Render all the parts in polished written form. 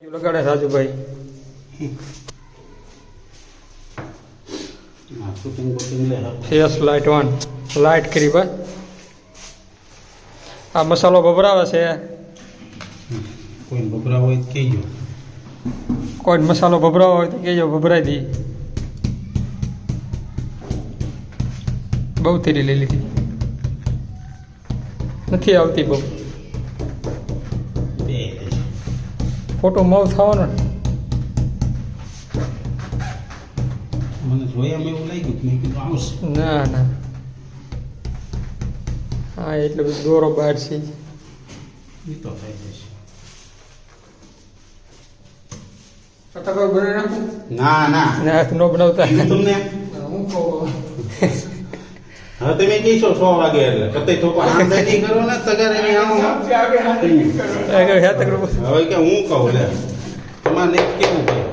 લગાડે Rajubhai face light on light કરી ભાઈ આ મસાલો ભભરાવે છે કોઈ ભભરાવો હોય તો કહેજો કોઈ મસાલો ભભરાવો હોય તો કહેજો ભભરાઈ દી બહુ તેરી લઈ લીધી નથી આવતી બહુ ફોટો મવ થવાનો ને મને જોયામાં એવું લાગ્યું કે મેં કીધું આવશે ના ના હા એટલે બધું દોરો બહાર છે એ તો થઈ જશે ફટાફટ બનાવી નાખું ના ના ના ન બનાવતા કીધું તમને હું કહું હવે તમે કહીશો 6 વાગે એટલે કતઈ થોપા આંદાજી કરો ને તગારે નહીં આવો હવે કે હું કહું લે તમારે નહીં કેવું ભાઈ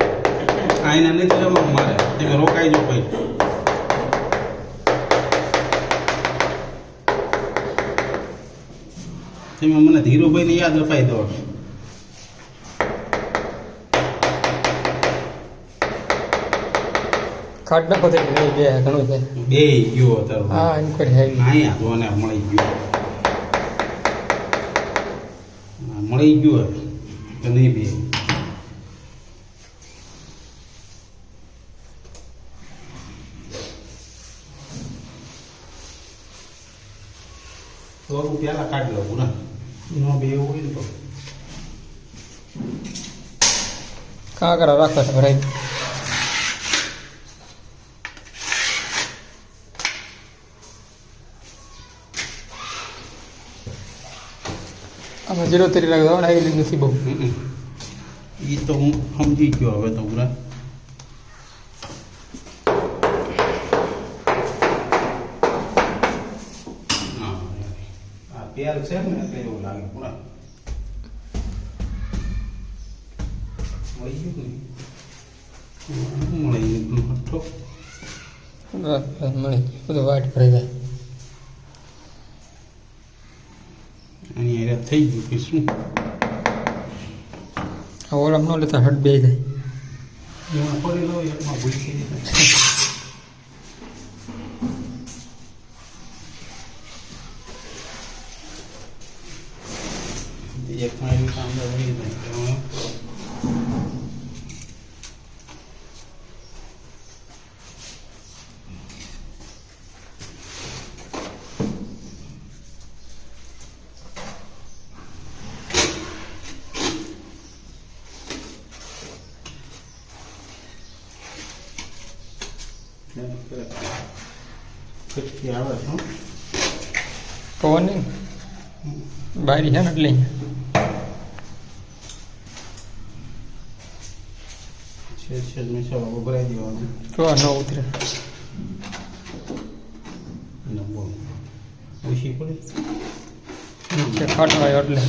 આઈના નથી જવાનું મારે તમે રોકાઈ જાઓ ભાઈ તમે મને ધીરુભાઈને યાદ અપાઈ દો કાઢ નાખો તે નહીં બે ઘણું છે બે ગયો તારો હા ઇન્કવાયરી હેવી અહીંયા જોને મળી ગયો મળી ગયો કે નહીં બે તો પેલા કાઢી લઉં ને નો બે હોય ને તો કાંકરા રાખો છે ભરાઈ આમાં જીરો તેરી લાગે આવેલી નથી બહુ એ તો હું સમજી ગયો હવે તો પૂરા આ પેર છે ને એટલે એવું લાગે પૂરા મળી ગયું ને મળી ગયું હઠો મળી બધું વાટ ભરાઈ જાય અને એ થઈ ગયું કે શું ઓળમ ન લેતા હટ બે જાય એમાં પડી લો એકમાં ભૂલ થઈ જાય એકમાં એવું કામ વળી જાય ખટકી આવે છે પવન નહીં બારી છે ને એટલે છે મસાલો ઉભરાઈ દેવાનો તો ન ઉતરે ને બહુ ઓછી પડી નીચે ખાટવાય એટલે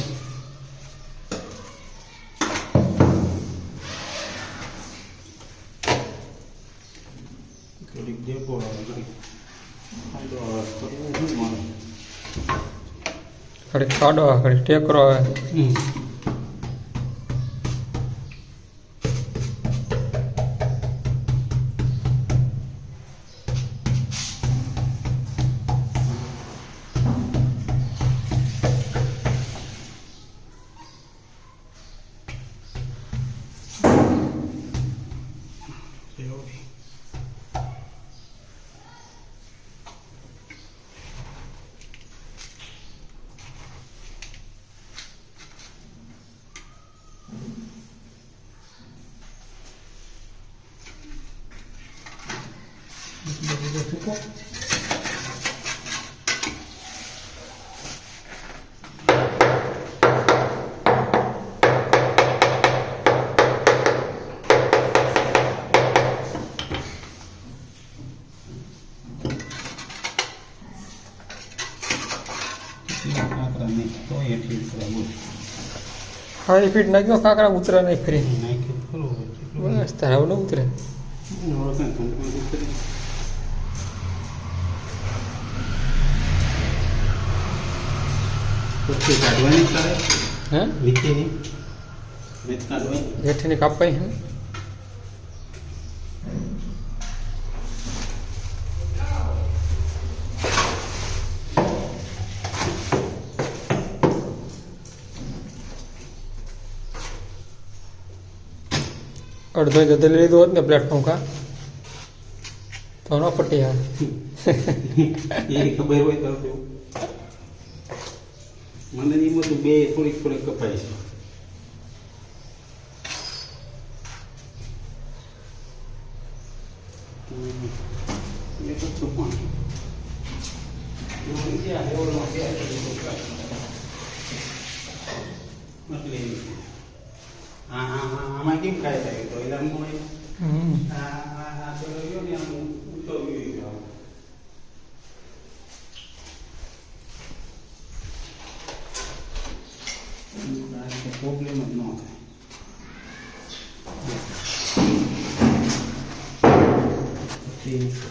થોડીક દેખો ઘડીક ખાંડો કરવું શું મારે ઘડીક કાઢો ઘડીક ટેકરો આવે હા એ ફીટ નાખ્યો કાંકરા ઉતરા નહીં ફરી બસ તારા ન ઉતરે પછી કાઢવાની તારે હે નીચેની મેચ કાઢવાય જેઠીને કાપવાની છે ને અડધો જતો લીધો હોત ને પ્લેટફોર્મ કા તો ન પટી આવે એ ખબર હોય તો કેવું. મને એમાં તો બે થોડીક થોડીક કપાય છે. એ તો શું પણ આમાં કેમ કાય થાય તો એલા આ તો રહ્યો ને આમ ઊંચો ગયો પ્રોબ્લેમ જ ન થાય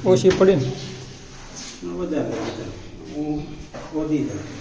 ઓછી પડી ને વધારે હું વધી જાય